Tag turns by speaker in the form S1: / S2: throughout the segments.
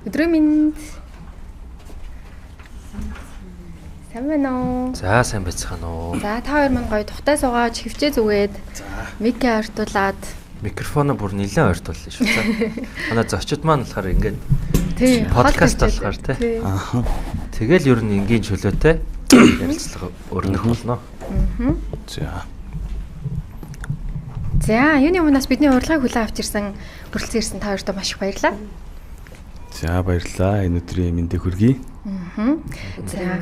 S1: Өдрөө минь. Сайн байна уу?
S2: За сайн байцгаана уу.
S1: За та хоёр мань гоё тухтай суугаад хөвчөө зүгээд. Микээ ортуулаад
S2: микрофоно бүр нэлээд ойртуулсан шүү. За. Манай зочид маань болохоор ингээд
S1: тий
S2: подкаст болохоор тий. Аа. Тэгэл ер нь энгийн чөлөөтэй ярилцлага өрнөх болно.
S1: Аа.
S2: За.
S1: За юуны өмнөөс бидний урилгыг хүлээн авч ирсэн хүрэлцэн ирсэн та хоёртоо маш их баярлалаа.
S3: За баярлалаа. Энэ өдрийн мэндийг хүргэе.
S1: За.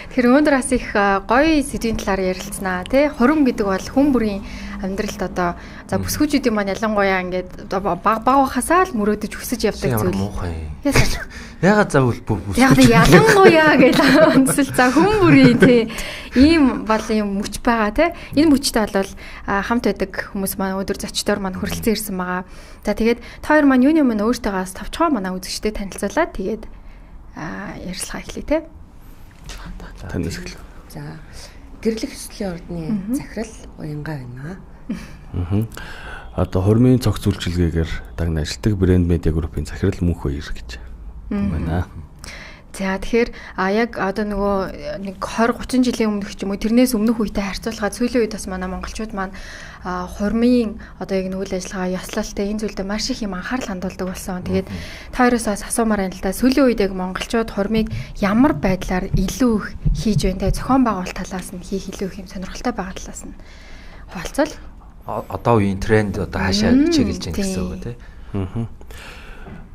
S1: Тэгэхээр өнөөдөр бас их гоё сэдвийн талаар ярилцсанаа тий. Хурим гэдэг бол хүн бүрийн амьдралд одоо за бүсгүүчүүдийн маань ялангуяа ингээд баг хасаал мөрөөдөж өсөж явдаг зүйл.
S2: Ягаад заавал бүс.
S1: Яг ялангуяа гэж онцлол за хүн бүрийн тий ийм бол юм мөч байгаа тий. Энэ мөчтэй бол хамт байдаг хүмүүс маань өнөөдөр зочдоор маань хүрэлцэн ирсэн байгаа. За тэгээд та хоёр маань юуны өмнө өөртөөгөөс товчгоо манай үзэгчтэй танилцуулаад тэгээд ярилцлага эхлэе тий.
S3: Танаас эхлэв.
S4: За гэрлэх ёслолын ордны захирал Уянга байна.
S3: Одоо хормын цогц үйлчилгээгээр дагнажилтдаг брэнд медиа группийн захирал Мөнх Баяр гэж байна.
S1: За тэгэхээр яг одоо нөгөө нэг 20 30 жилийн өмнөх ч юм уу тэрнээс өмнөх үетэй харьцуулахад сүүлийн үед бас манай монголчууд маань хормын одоо яг нүүл ажиллагаа ёслолтой энэ зүйлдээ маш их юм анхаарал хандуулдаг болсон. Тэгээд та хоёроос асуумаар байна л да. Сүүлийн үед яг монголчууд хормыг ямар байдлаар илүү их хийж байна те зохион байгуулалт талаас нь хийх илүү их юм сонирхолтой байгаа талаас нь хуваалцвал
S2: одоо үеийн тренд одоо хаашаа чиглэж байна гэсэн үг тий.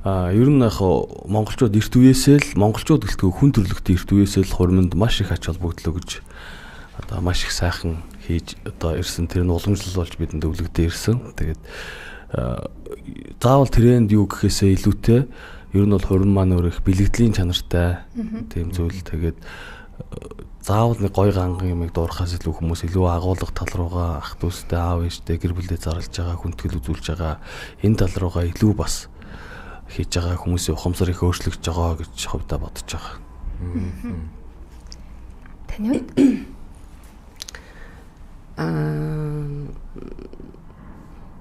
S3: Ер нь яг монголчууд эрт үеэсээ л монголчууд гэлтгүй хүн төрлөختийн эрт үеэсээ л хурманд маш их ач холбогдлоо гэж одоо маш их сайхан хийж одоо ирсэн. Тэр нь уламжлал болж бидэнд өвлөгдөө ирсэн. Тэгээд заавал тренд юу гэхээсээ илүүтэй ер нь бол хурм маань өөр их бэлгэдлийн чанартай тийм зүйл. Тэгээд заавал нэг гой ганган юмыг дуурахаас илүү хүмүүс илүү агуулга тал руугаа ах дүүстэй аав ээжтэй гэр бүлдээ зарлж байгаа хүндэтгэл үзүүлж байгаа энэ тал руугаа илүү бас хийж байгаа хүмүүсийн ухамсар их өөрчлөгдөж байгаа гэж хувьдаа бодож байгаа.
S1: Таны үед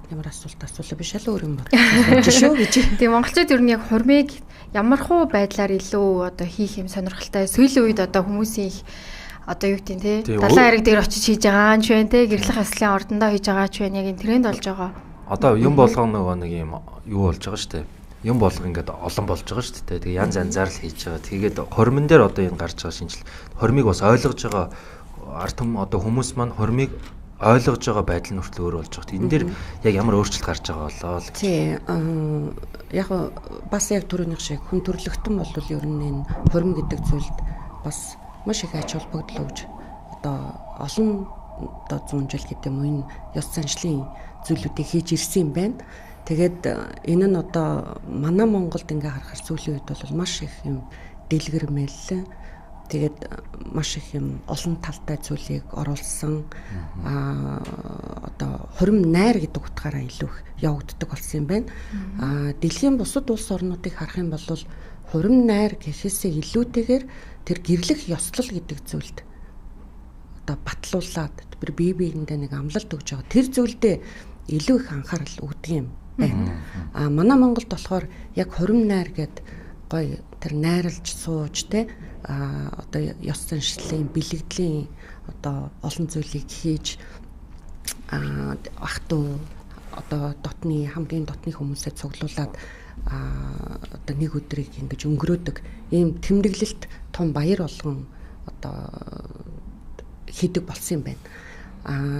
S4: ямар асуулт биш л өөр юм байна. Жишөө гэж.
S1: Тэгээ монголчууд ер нь яг хурмыг ямархуу байдлаар илүү одоо хийх юм сонирхолтой. Сүүлийн үед одоо хүмүүсийн их одоо юу гэдэг те далайн хариг дээр очиж хийж байгаа ч байна те гэрлэх ёслолын ордондоо хийж байгаа ч байна яг энэ тренд болж байгаа.
S2: Одоо юм болгоно нөгөө нэг юм юу болж байгаа шүү дээ. Юм болго ингээд олон болж байгаа шүү дээ. Тэгээ янз янзаар л хийж байгаа. Тэгээд хормон дээр одоо энэ гарч байгаа шинжил хормыг бас ойлгож байгаа ард түмэн одоо хүмүүс маань хормыг ойлгож байгаа байдал нь хүртэл өөр болж байгаа. Энэ дээр яг ямар өөрчлөлт гарч байгаа болоо л.
S4: Тий. Яг бас яг түрүүнийх шиг хүн төрлөختөн бол ер нь энэ хурим гэдэг зүйлд бас маш их ач холбогдол өгж одоо олон одоо 100 жил гэдэг юм уу энэ ёс заншлын зүйлүүдийг хийж ирсэн юм байна. Тэгээд энэ нь одоо манай Монголд ингээ харахаар сүүлийн үед бол маш их юм дэлгэрмэл. Тэгээд маш их юм олон талтай зүйлийг оруулсан. Одоо хурим найр гэдэг утгаараа илүү их явагддаг болсон юм байна. Дэлхийн бусад улс орнуудыг харах юм бол хурим найр гэхээсээ илүүтэйгээр тэр гэрлэх ёслол гэдэг зүйлд одоо батлуулаад тэр бие биендээ нэг амлалт өгж байгаа. Тэр зүйлдээ илүү их анхаарал өгдөг юм байна. Манай Монголд болохоор яг хурим найр гэд гоё тэр найрлж сууж те одоо ёс заншлын бэлэгдлийн одоо олон зүйлийг хийж ах トゥ одоо хамгийн дотны хүмүүсээ цуглуулад одоо нэг өдрийг ингэж өнгөрөөдөг ийм тэмдэглэлт том баяр болгон одоо хийдэг болсон юм байна.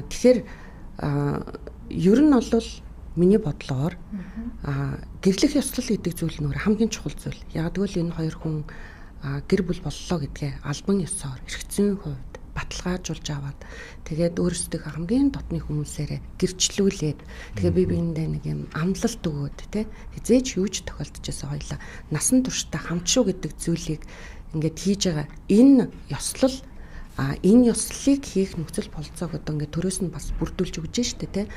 S4: Тэгэхээр ер нь бол миний бодлоор гэрлэх ёслол гэдэг зүйл нөр хамгийн чухал зүйл. Яг тэгвэл энэ хоёр хүн гэр бүл боллоо гэдгээ албан ёсоор эрхцэн хувьд баталгаажуулж аваад тэгээд өөрсдөө хамгийн дотны хүмүүсээрээ гэрчлүүлээд тэгээд бие биендээ нэг юм амлалт өгөөд тэ хизээч юу ч тохиолдчихсан хоёлаа насан туршдаа хамт шүү гэдэг зүйлийг ингээд хийж байгаа энэ ёслол энэ ёслолыг хийх нөхцөл болцоог одоо ингээд төрөөс нь бас бүрдүүлж өгч штэ тэ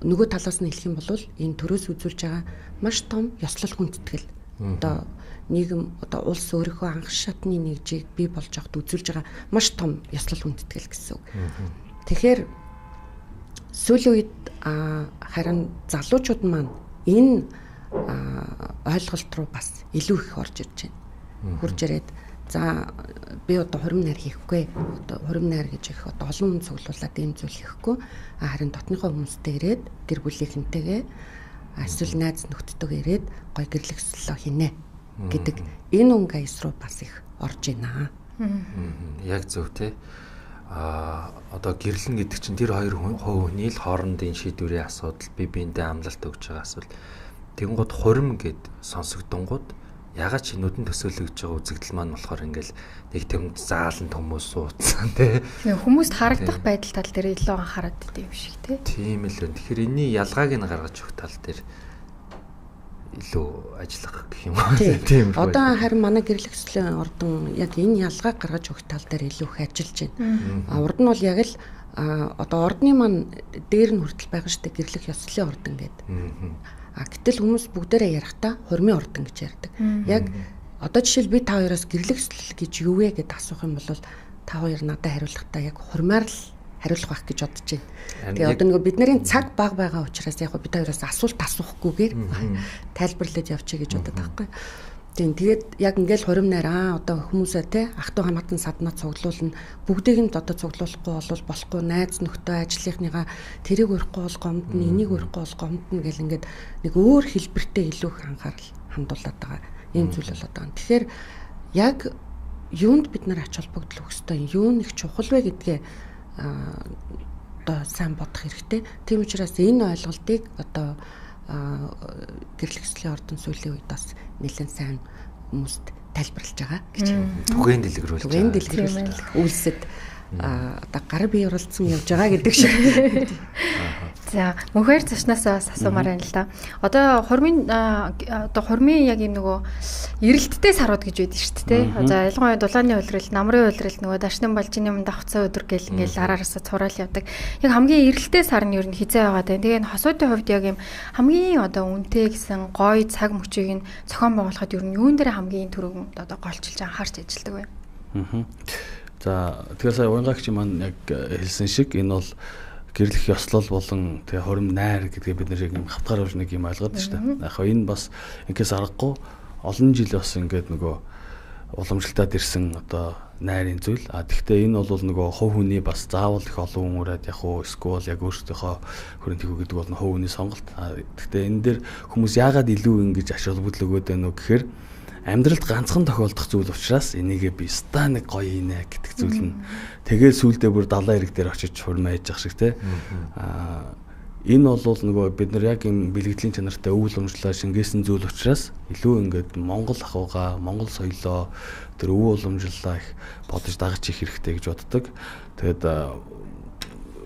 S4: нөгөө талаас нь хэлэх юм бол энэ төрөөс үзүүлж байгаа маш том ёслол хүндэтгэл одоо нийгэм одоо улс өөрийнхөө анх шатны нэгжийг бий болж байхад үзүүлж байгаа маш том ёслол хүндэтгэл гэсэн үг. Тэгэхээр сүүлийн үед харин залуучууд маань энэ ойлголт руу бас илүү их орж ирж байна. Хурж ирээд за би одоо хурим найр хийхгүй. Одоо хурим найр гэж их одоо олон хүн цуглуулад ийм зүйл хийхгүй. Харин дотныхоо хүмүүстэй ирээд гэр бүлийнхэнтэйгээ эсвэл найз нөхдөдөө ирээд гой гэрлэх ёслолоо хийнэ гэдэг энэ өнгө аяс руу бас их орж байна.
S2: Яг зөв тий. Одоо гэрлэн гэдэг чинь тэр хоёр хүний л хоорондын шийдвэрийн асуудал, бие биендээ амлалт өгж байгаа асуудал. Тэнгууд хурим гэд сонсогдонгууд ягаад ч нүдэн төсөөлөгдөж байгаа үзэгдэл маань болохоор ингээл нэг тэм зааланд хүмүүс суудсан тий.
S1: Хүмүүст харагдах байдал тал дээр илүү анхаарат идэв юм шиг тий.
S2: Тийм л байна. Тэгэхээр энэний ялгааг нь гаргаж өгөх тал дээр илүү ажиллах гэх юм аа. Тийм.
S4: Одоо харин манай гэрлэх ёслолын ордон яг энэ ялгааг гаргаж өгөх тал дээр илүү их ажиллаж байна. Урд нь бол яг л одоо ордны маань дээр нь хүртэл байгаа штэ гэрлэх ёслолын ордон гэдэг. Гэтэл хүмүүс бүгдээрээ ярихдаа хурмын ордон гэж ярьдаг. Яг одоо жишээл би та хоёроос гэрлэх ёслол гэж юу вэ гэдээ асуух юм бол та хоёр надад хариулахдаа яг хурмаар л хариулах байх гэж бодож байна. Тэгээ одоо нөгөө бидний цаг бага байгаа учраас яг бид хоёроос асуулт асуухгүйгээр тайлбарлаад явчих гэж бодод байгаа байхгүй. Тэгээд яг ингээл хурим найр одоо хүмүүсээ те ах トゥ хамаатан саднаа цуглуулна. Бүгдийг нь одоо цуглуулахгүй бол болохгүй. Найз нөхдөд ажлынхныгаа тэрийг урихгүй бол гомдно, энийг урихгүй бол гомдно гэл ингээд нэг өөр хэлбэртэй илүү их анхаарал хандуулаад байгаа. Ийм зүйл болоод байгаа. Тэгэхээр яг юунд бид нар ач холбогдол өгөх ёстой, юу нэг чухал вэ гэдгээ одоо сайн бодох хэрэгтэй. Тийм учраас энэ ойлголтыг одоо гэрлэх ёслолын ордон сүүлийн үед бас нэлээд сайн хүмүүст тайлбарлаж байгаа гэж.
S2: Түгээн дэлгэрүүлж
S4: байгаа. Үйлсэд одоо гар бие уралдсан явж байгаа гэдэг шиг.
S1: За мөнхөр цашнаасаа асуумаар байна л да. Одоо хурмын яг юм нөгөө эрэлттэй сарууд гэж байдаг шүү дээ. За ялангуяа дулааны улирал, намрын улирал нөгөө дашны балжины өмнө давхцаа өдөр гэл ингээл араараасаа цураал явдаг. Яг хамгийн эрэлттэй сар нь ер нь хизээ байгаа даа. Тэгээ хосуудын хувьд яг юм хамгийн одоо үнэтэй гэсэн гоё цаг мөчийг нь зохион байгуулахад ер нь юун дээр хамгийн түрүүн одоо голчилж анхаарч ажилладаг вэ?
S3: За тэгэхээр сая уянгаагч маань яг хэлсэн шиг энэ бол гэрлэх ёслол болон тэгээ хурим найр гэдгээ бид нэр юм хавтгаар авч нэг юм ойлгоод шүү дээ. Яг энэ бас ингээс аргагүй олон жил бас ингээд нөгөө уламжлалтад ирсэн одоо найрын зүйл. Тэгвэл энэ бол нөгөө хувь хүний бас заавал их олон хүн ураад яг уу эсвэл яг өөрсдийнхөө хүрээнд хийх гэдэг бол хувь хүний сонголт. Тэгвэл энэ дээр хүмүүс яагаад илүү ингэж ач холбогдол өгөөд байна вэ гэхээр амьдралд ганцхан тохиолдох зүйл учраас энийгээ би ста нэг гоёийнэ гэдэг зүйл нь тэгээд сүүлдээ бүр далайн ирэг дээр очиж хурмааж явах шиг те. Энэ бол нөгөө бид нар яг юм бэлгэдлийн чанартай өвөл уламжлалаа шингээсэн зүйл учраас илүү ингээд Монгол ахуйгаа, Монгол соёлоо тэр өвөл уламжлалаа их бодож дагаж их хэрэгтэй гэж боддог. Тэгээд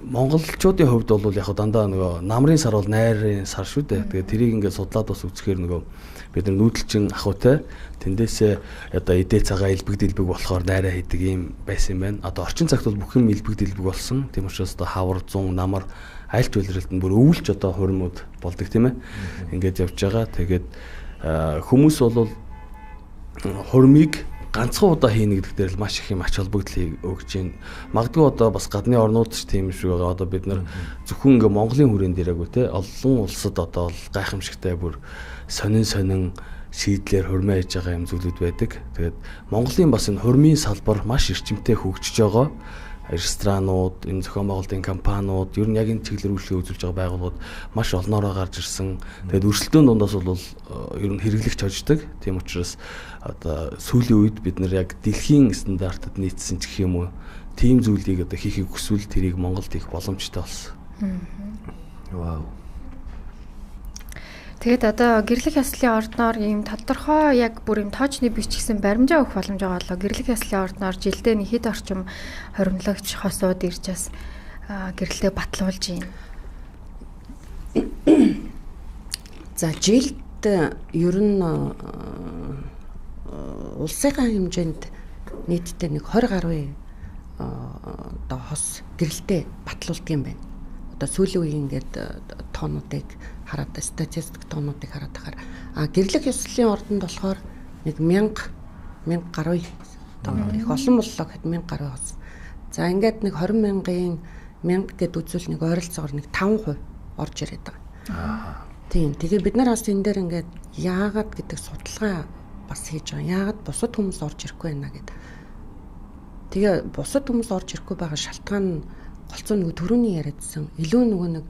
S3: монголчуудын хувьд бол яг дандаа нөгөө намрын сар бол найрын сар шүү дээ. Тэгээд тэрийг ингээд судлаад бас үзэхээр нөгөө бид нар нүүдэлчин ахуйтай тэндээсээ одоо эдээ цагаа элбэг дэлбэг болохоор найраа хийдэг юм байсан юм байна. Одоо орчин цагт бол бүх юм элбэг дэлбэг болсон. Тийм учраас одоо хавар, зун, намар айлч үйлрэлт нь бүр өвлж одоо хуримуд болдог тийм ээ. Ингээд явж байгаа. Тэгээд хүмүүс бол хурмыг ганцхан удаа хийнэ гэдэг дээр л маш их юм ач холбогдол өгч байна. Магадгүй одоо бас гадны орнууд ч тийм шиг байгаа. Одоо бид нар зөвхөн ингээ Монголын хүрээнд дээрээгүй те олон улсад одоо гайхамшигтай бүр сонин шийдлэр хурмаа хийж байгаа юм зүйлүүд байдаг. Тэгээд Монголын бас энэ хурмын салбар маш эрчимтэй хөгжиж байгаа. Ресторанууд, энэ зохион байгуулалтын компаниуд, ер нь яг энэ чиглэлээр үйлчлэг үзүүлж байгаа байгууллагууд маш олноороо гарч ирсэн. Тэгээд өрсөлдөөн дундаас бол ер нь хэрэглэгч хождог. Тийм учраас одоо сүүлийн үед бид нар яг дэлхийн стандартад нийцсэн ч гэх юм уу, тийм зүйлийг одоо хийхийг хүсвэл тэрийг Монголд хийх боломжтой болсон.
S2: Вау.
S1: Тэгээд одоо гэрлэх ёслолын ордноор ийм тодорхой яг бүр ийм тоочны бичгсэн баримжаа өгөх боломж байгаа болоо. Гэрлэх ёслолын ордноор жилдээ нэг хэд орчим хоримлогч хосууд ирж бас гэрлэлээ батлуулж байна.
S4: За жилд ер нь улсынхаа хэмжээнд нийтдээ нэг 20 гаруй одоо хос гэрэлтэй батлуулдаг юм байна. Одоо сүүлийн үеийн ингээд тоонуудыг хараад статистик тоонуудыг хараад тахаар гэрлэх ёслолын ордонд болохоор нэг 1000 гаруй одоо их олон боллоо гэхэд 1000 гаруй хос. За ингээд нэг 20,000-ын 1000 гэд үзвэл нэг ойролцоогоор нэг 5% орж ирээд байгаа. Тийм. Тэгээ бид нар бас энэ дээр ингээд яагаад гэдэг судалгаа бас хийж байгаа. Яагаад бусад хүмүүс орж ирэхгүй байна гэдэг. Тэгээ бусад хүмүүс орж ирэхгүй байгаа шалтгаан нь голцоо нөгөө төрөний яриадсан илүү нөгөө нэг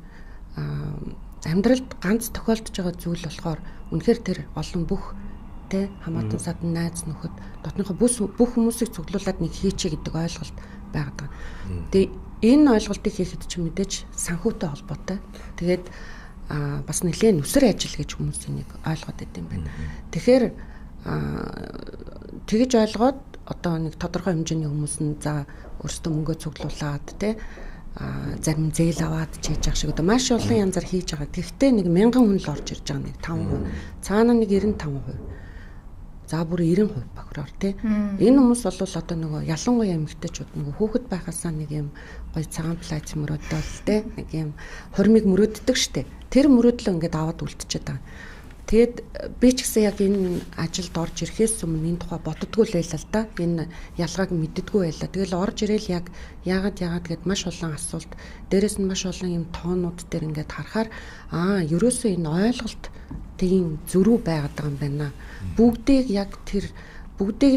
S4: амьдралд ганц тохиолдож байгаа зүйл болохоор үнэхээр тэр олон бүх тэ хамаатан садан найз нөхөд дотныхоо бүх хүмүүсийг цуглуулад нэг хийчээ гэдэг ойлголт байгаа. Тэгээ энэ ойлголтыг хийхэд ч мэдээж санхүүтэй холбоотой. Тэгээд бас нэлээд нүсэр ажил гэж хүмүүс энийг ойлгоод байт юм байна. Тэгэхээр тэгэж ойлгоод одоо нэг тодорхой хэмжээний хүмүүс нь за өөрсдөө мөнгө цуглуулад тэ зарим зээл аваад чийж явах шиг одоо маш олон янзаар хийж байгаа. Гэхдээ нэг 1000 хүн л орж ирж байгаа нэг 5%. Цаана нэг 95%. За бүр 90% бохироор тий. Энэ хүмүүс бол одоо нөгөө ялангуяа эмэгтэйчүүд нөгөө хүүхэд байхасаа нэг юм гоё цагаан плац мөрөөдөл тий. Нэг юм хормыг мөрөөддөг штэ. Тэр мөрөөдлөө ингээд аваад үлдчихэд байгаа. Тэгэд би ч гэсэн яг энэ ажилд орж ирэхээс өмнө энэ тухай боддггүй л байлаа л да. Энэ ялгааг мэддэггүй байлаа. Тэгэл орж ирээл яг яагаад гэд маш олон асуулт, дээрэс нь маш олон юм тоонууд дээр ингээд харахаар ерөөсөө энэ ойлголт тийм зөрүү байгаад байгаа юм байна. Бүгдийг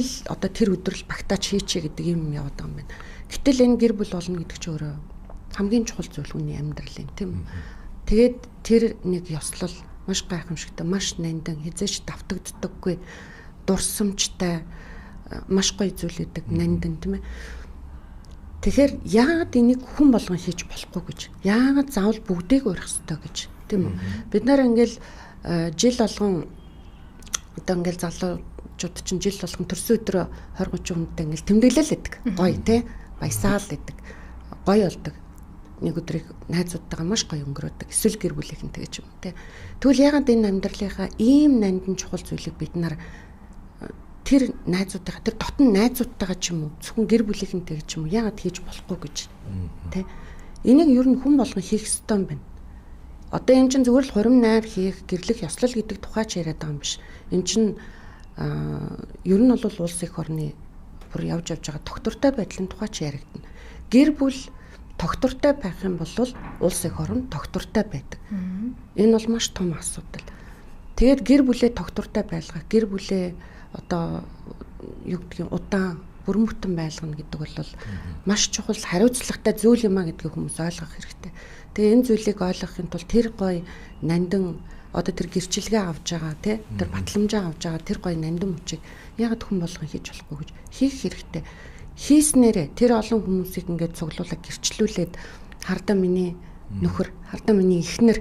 S4: л одоо тэр өдрөл багтааж хийчээ гэдэг юм яваад байгаа юм байна. Гэтэл энэ гэр бүл болно гэдэг чинь өөрөө хамгийн чухал зүйл хүний амьдрал юм тийм үү. Тэгээд тэр нэг ёслол маш гайхамшигтай, маш нандин, хязгаарч давтагддаггүй, дурсамжтай, маш гоё зүйл үүдэг нандин тийм ээ. Тэгэхээр яагаад энийг хүн болгон хийж болохгүй гэж? Яагаад заавал бүгдийг урих ёстой гэж тийм үү? Бид нар ингээл жил болгон одоо ингээл залуучууд чинь жил болгон төрсөн өдрөө 20-30 хүнтэй ингээл тэмдэглэл байдаг. Гоё тий, баясаал байдаг. Гоё болдог. Нэг өдрийг найзуудтайгаа маш гоё өнгөрөөдөг. Эсвэл гэр бүлийнхэнтэй гэж юм тий. Тэгвэл ягаад энэ амьдралынхаа ийм нандин чухал зүйлийг бид нар тэр найзуудтайгаа тэр дотн найзуудтайгаа ч юм уу зөвхөн гэр бүлийнхэнтэй ч юм уу ягаад хийж болохгүй гэж тий. Энийг ер нь хүн болгон хийх ёстой юм байна. Одоо энэ чинь зүгээр л хурим найр хийх, гэрлэх ёслол гэдэг тухай ч яриад байгаа юм биш. Энэ чинь ер нь бол улс их орны бүр явж байгаа тогтвортой байдлын тухай ч яригдана. Гэр бүл тогтвортой байх юм бол улс их орн тогтвортой байдаг. Энэ бол маш том асуудал. Тэгээд гэр бүлээ тогтвортой байлгах, гэр бүлээ одоо юу гэдгийг удаан бүрэн бүтэн байлгана гэдэг бол маш чухал хариуцлагатай зүйл юм а гэдгийг хүмүүс ойлгох хэрэгтэй. Тэгээ энэ зүйлийг ойлгохын тулд тэр гоё нандин одоо тэр гэрчилгээ авж байгаа тий тэр батламжаа авж байгаа тэр гоё нандин мөчийг ягаад хүн болгон хийж болохгүй гэж хийх хэрэгтэй. Хийснээрээ тэр олон хүмүүсийг ингээд цуглуулаад гэрчлүүлээд хардаа миний нөхөр, хардаа миний эхнэр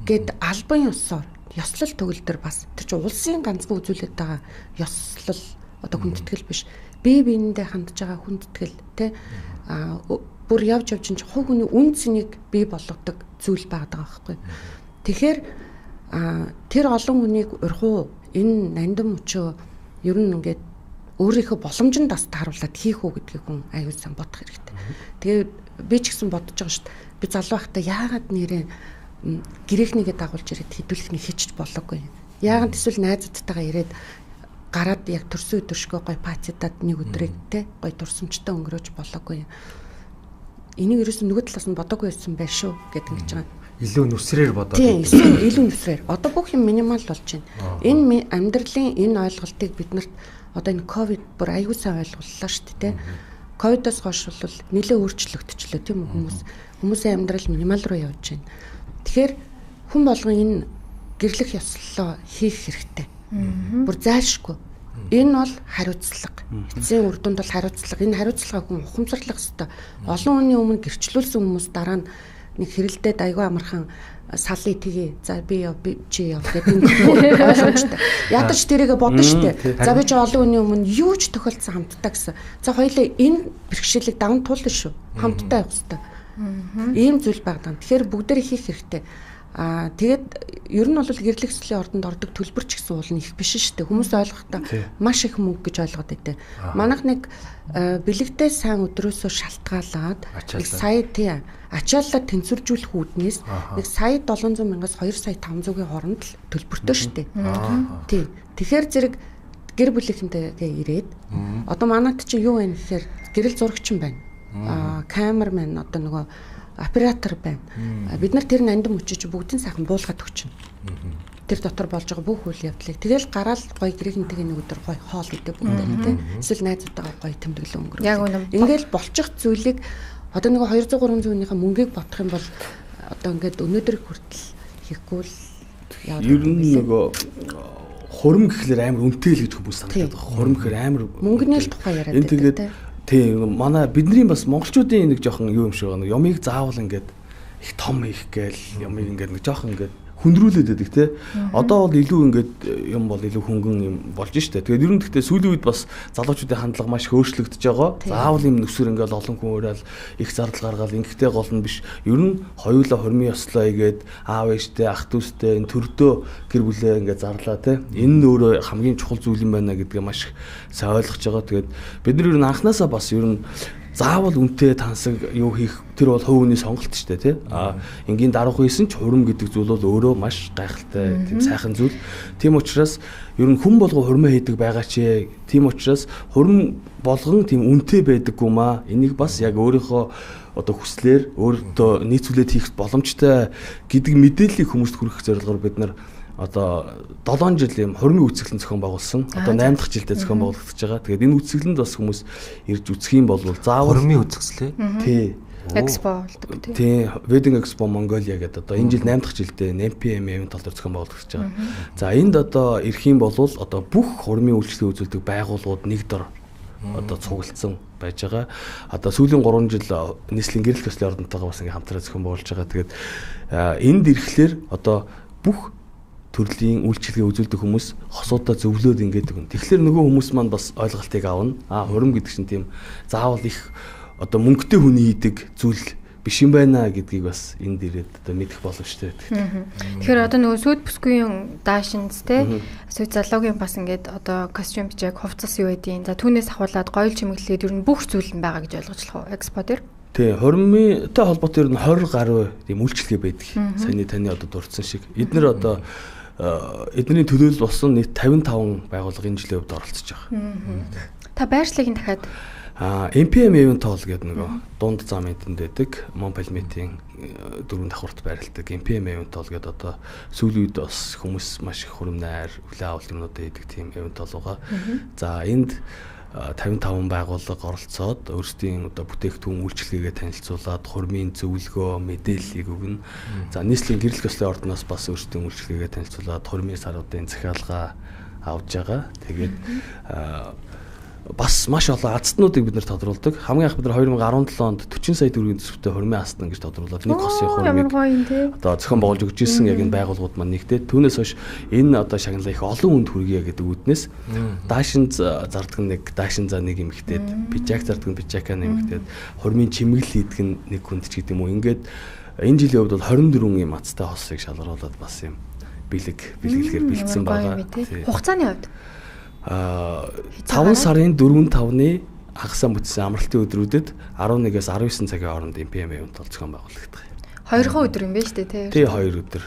S4: гэд албан ёсоор ёслол төгөлдөр бас тэр чинь улсын ганцхан үзүүлээд байгаа ёслол одоо хүндэтгэл биш. Бие биенэндээ хандж байгаа хүндэтгэл тий бүр явж чинь хувь хүний үн цэнийг бий болгодог зүйл байгаа байхгүй. Тэгэхээр тэр олон хүнийг урхуу энэ нандин мөчөө ер нь ингээд өөрийнхөө боломжинд бас тааруулаад хийх үү гэдгийг хүн аюул сан бодох хэрэгтэй. Тэгээд би ч гэсэн бодож байгаа шүү дээ. Би залуу байхдаа яагаад нэрээ гэрээхнийгээ дагуулж ирээд хэдүүлэхний хийчих болоогүй. Яагаад эсвэл найзуудтайгаа ирээд гараад яг төрсөн өдөршгөө гой пацитад нэг өдрийг те гой дурсамжтай өнгөрөөж болоогүй. Энийг ерөөсөн нөгөө талаас нь бодоогүй байсан байх шүү гэдэг ингэж байгаа.
S2: Илүү нүсрээр бодоод.
S4: Тийм, илүү нүсрээр. Одоо бүх юм минимал болж байна. Энэ амьдралын энэ ойлголтыг бид нарт одоо энэ ковид бүр аюул сан ойлголлоо шүү дээ. Ковидоос хойш бол нэлээд өөрчлөгдчихлөө тийм үү хүмүүсийн амьдрал минимал руу явж байна. Тэгэхээр хүн болгон энэ гэрлэх ёслолоо хийх хэрэгтэй. Бүр зайлшгүй. Энэ бол хариуцлага. Эцсийн үр дүнд бол хариуцлага. Энэ хариуцлагыг хүн ухамсарлах ёстой. Олон хүний өмнө гэрчлүүлсэн хүмүүс дараа нь нэг хэрэлдээд аягүй амархан салыг тгий. За би яв чи яв гэдэг нэг ойлгомжтой. Ядаж тэрийгэ бодно штэ. За би чи олон хүний өмнө юу ч тохиолдсон хамтдаа гэсэн. За хоёлаа энэ бэрхшээлийг даван туулна шүү. Хамтдаа явах ёстой. Ийм зүйл байгаа. Тэгэхээр бүгдээрээ хийх хэрэгтэй. Тэгээд ер нь бол гэрлэх ёслолын ордонд ордог төлбөр ч гэсэн уул нь их биш шүү дээ. Хүмүүс ойлгохдоо маш их мөнгө гэж ойлгоод байдаг. Манайх нэг бэлэгтэй сайн өдрөөсөө шалтгаалаад нэг сая тий ачааллаа тэнцвэржүүлэх үүднээс нэг сая 700 мянгаас 2 сая 500-ийн хооронд л төлбөртэй шүү дээ. Тий. Тэгэхээр зэрэг гэр бүлийнхэнтэйгээ ирээд одоо манайд чинь юу вэ гэхээр гэрэл зурагч юм байна. Камермен одоо нөгөө оператор байна. Бид нар тэр нандин мөчөж бүгдийн сайхан буулгаад өгчнө. Тэр дотор болж байгаа бүх үйл явдлыг тэгэл гараал гоё гэрэгнтэйг нэг өдөр гоё хоол идэх бүгдээ тийм эсвэл найзуудтайгаа гоё тэмдэглэн өнгөрөх.
S1: Яг үнэ.
S4: Ингээл болчих зүйлийг одоо нэг 200 300-ийнхаа мөнгийг бодох юм бол одоо ингээд өнөөдөр хүртэл хийхгүй л
S3: ер нь нөгөө хурим гэхлээр амар үнэтэй л гэж хүмүүс санагдаад байгаа. Хурим гэхээр амар
S4: мөнгөний л тухай яриад байдаг.
S3: Тэгээд тийм манай бидний бас монголчуудын нэг жоохон юу юм шиг байна. Ямыг заавал ингээд их том хийх гээл ямыг ингээд нэг жоохон ингээд хүндрүүлээд байдаг те. Одоо бол илүү ингээд юм бол илүү хөнгөн юм болж штэ. Тэгээд ер нь гэхдээ сүүлийн үед бас залуучуудын хандлага маш өөрчлөгдөж байгаа. Заавал юм нүсгэр ингээд олон хүн уурал их зардал гаргаал ингэхтэй гол нь биш. Ер нь хоёулаа хормын ёслоо игээд аав ээжтэй ах дүүстэй энэ төрдөө гэр бүлээ ингээд зарлаа те. Энэ нь өөрөө хамгийн чухал зүйл юм байна гэдгээ маш сайн ойлгож байгаа. Тэгээд бид нар ер нь анханасаа бас ер нь заавал үнтэй тансаг юу хийх тэр бол хувь хүний сонголт шүү дээ тий. Энгийн даруух хийсэн ч хурим гэдэг зүйл бол өөрөө маш гайхалтай тийм сайхан зүйл. Тийм учраас ер нь хүн болго хурмаа хийдэг байгаа ч тийм учраас хурим болгон тийм үнтэй байдаггүй маа. Энийг бас яг өөрийнхөө одоо хүслээр өөртөө нийцүүлээд хийх боломжтой гэдэг мэдээллийг хүмүүст хүргэх зорилгоор бид нар одоо 7 жил юм хурмын үүсгэлэн зохион байгуулсан. Одоо 8 дахь жилдээ зохион байгуулагдаж байгаа. Тэгээд энэ үүсгэлэнд бас хүмүүс ирж үзэх юм бол заавал
S2: хурмын үүсгэлээ.
S3: Тий.
S1: Экспо болдог тий.
S3: Тий, Wedding Expo Mongolia гэдэг одоо энэ жил 8 дахь жилдээ NPM event тал дээр зохион байгуулагдаж байгаа. За энд одоо ирэх юм бол одоо бүх хурмын үйлчлэгээ үзүүлдэг байгууллагууд нэг дор одоо цуглдсан байж байгаа. Одоо сүүлийн 3 жил нийслэлийн гэрэл төслийн ордонтойгоо бас ингээм хамтран зохион байгуулж байгаа. Тэгээд энд ирэхлээр одоо бүх төрлийн үйлчлэгээ үзүүлдэг хүмүүс хосуудаа зөвлөөд ингээд өгнө. Тэгэхээр нөгөө хүмүүс маань бас ойлголтыг авна. Хурим гэдэг чинь тийм заавал их одоо мөнгөтэй хүний хийдэг зүйл биш юм байна гэдгийг бас энд ирээд одоо мэдэх боломжтой байдаг.
S1: Тэгэхээр одоо нөгөө сүд бүсгүйн даашинз те сүд залуугийн бас ингээд одоо костюм бичээг хувцас юу байдیں۔ За түүнээс ахуулаад гоёл чимэглэлээд ер нь бүх зүйл нь байгаа гэж ойлгочлох уу экспо дээр?
S3: Тий, хурмынтай холбоотой ер нь 20 гаруй тийм үйлчлэгээ байдаг. Саяны таны одоо дурдсан шиг. Эднэр одоо эдний төлөөлөл болсон нийт 55 байгууллага энэ жилийн хувьд оролцож байгаа.
S1: Та байршлыг нь дахиад
S3: NPM event hall гэдэг нөгөө дунд зам эдэнд байдаг. Монпалмитийн 4 давхурт байрладаг NPM event hall гэдэг одоо сүүлийн үед бас хүмүүс маш их хурмнаар хүлээ авалт юмнуудаа хийдэг тийм event hall байгаа. За энд 55 байгууллага оролцоод өөрсдийн одоо бүтээгдэхүүн үйлчлэгээ танилцуулаад хурмын зөвлөгөө, мэдээллийг өгнө. За нийслэлийн гэрэл төслийн ордноос бас өөрсдийн үйлчлэгээ танилцуулаад хурмын саруудын захиалга авж байгаа. Тэгээд бас маш олон азднуудыг бид нэр тодруулдаг. Хамгийн анх бид нар 2017 онд 40 сая төгрөгийн төсөвтэй хурмын астан гэж тодруулаад нэг хосын хурмыг одоо зохион байгуулж өгч ирсэн яг энэ байгууллагууд маань нэгдээд түүнээс хойш энэ одоо шагналаа их олон хүнд хүргье гэдэг үүднээс даашин зардаг нэг даашин за нэг эмэгтэйд пижак зардаг пижака нэмэгтэйд хурмын чимэглэл хийдэг нэг хүнд ч гэдэг юм уу. Ингээд энэ жилийн хувьд бол 24 юм ацтай хосыг шалгаруулад бас юм бэлгэлэхээр бэлдсэн байгаа.
S1: Хугацааны хувьд
S3: 5 сарын 4-5-ны хагасаа бүтсэн амралтын өдрүүдэд 11-ээс 19 цагийн хооронд NPM event бол зохион байгуулагддаг.
S1: 2 өдөр юм байна шүү дээ тий.
S3: 2 өдөр.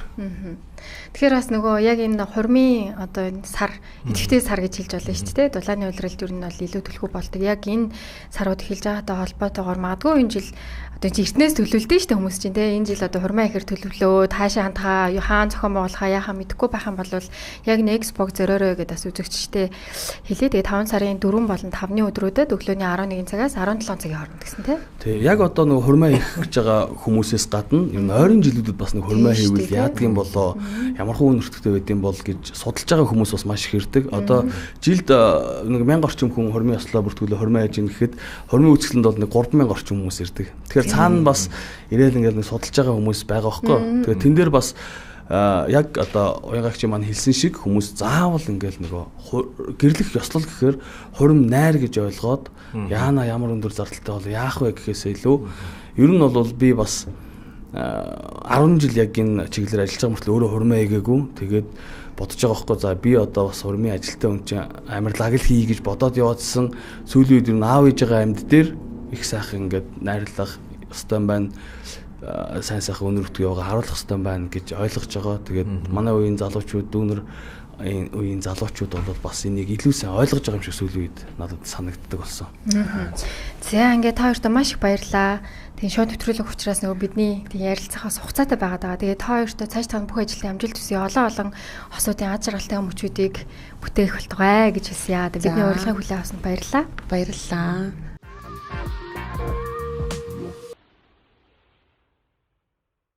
S1: Тэгэхээр бас нөгөө яг энэ хурмын одоо энэ сар идэвхтэй сар гэж хэлж болно шүү дээ. Дулааны улиралд ер нь бол илүү төлхөө болдог. Яг энэ сарууд эхэлж байгаатай холбоотойгоор магадгүй энэ жил одоо эртнээс төлөвлөдөө шүү дээ хүмүүс чинь те энэ жил одоо хурмаа ихэр төлөвлөө таашаа хандхаа хаан зохион байгуулахаа яхаа мэдэхгүй байх юм бол яг нэг экспог зөрөөрөө гэдэг бас үзэгчтэй хэлээ. Тэгээ 5 сарын 4 болон 5-ны өдрүүдэд өглөөний 11 цагаас 17 цагийн хооронд гэсэн те.
S3: Тий, яг одоо нөгөө хурмаа их гэж байгаа хүмүүсээс гадна энэ ойрын жилүүдэд бас нэг хурмаа хийвэл яадаг юм болоо ямархуу үнэртэгтэй байд юм бол гэж судалж байгаа хүмүүс бас маш их ирдэг. Одоо жилд нэг 1000 орчим хүн хурмын ёслоо бүртгүүлээ хурмаа хийж ин гэхэд хурмын үүсгэлэнд бол нэг 3000 орчим хүмүүс ирдэг. Тэгэхээр цаана бас ирээл ингээл нэг судалж байгаа хүмүүс байгаа байхгүй. Тэгээд тэн дээр бас яг одоо уянгаагч маань хэлсэн шиг хүмүүс заавал ингээл нөгөө гэрлэх ёслол гэхээр хурим найр гэж ойлгоод яана ямар өндөр зардалтай бол яах вэ гэхээсээ илүү ер нь бол би бас 10 жил яг энэ чиглэлээр ажиллаж байгаа мөртлөө өөрөө хурмаа хийгээгүй. Тэгээд бодож байгаа байхгүй за би одоо бас хурмын ажилтаа хүн чинь амарлаг л хий гэж бодоод яваадсан сүүлийн үед ер нь аав ээж байгаа амьд дээр их сайхан ингээд найрлах ёстой байна. Сайн сайхан өнөр өгдөг яваа харуулах ёстой байна гэж ойлгож байгаа. Тэгээд манай үеийн залуучууд дүүнер энэ үеийн залуучууд бол бас энийг илүү сайн ойлгож байгаа юм шиг сүүлийн үед надад санагддаг болсон.
S1: За ингээд та хоёртоо маш их баярлалаа. Тэгээ шууд нэвтрүүлэг учраас нөгөө бидний ярилцахаас хугацаатай байгаад байгаа. Тэгээ та хоёртоо цааш та бүх ажлын амжилт хүсье. Олон хосуудын аз жаргалтай мөчүүдийг бүтээх болтугай гэж хэлсэн яа. Тэгээ бидний урилгыг хүлээн авсанд баярлалаа.
S4: Баярлалаа.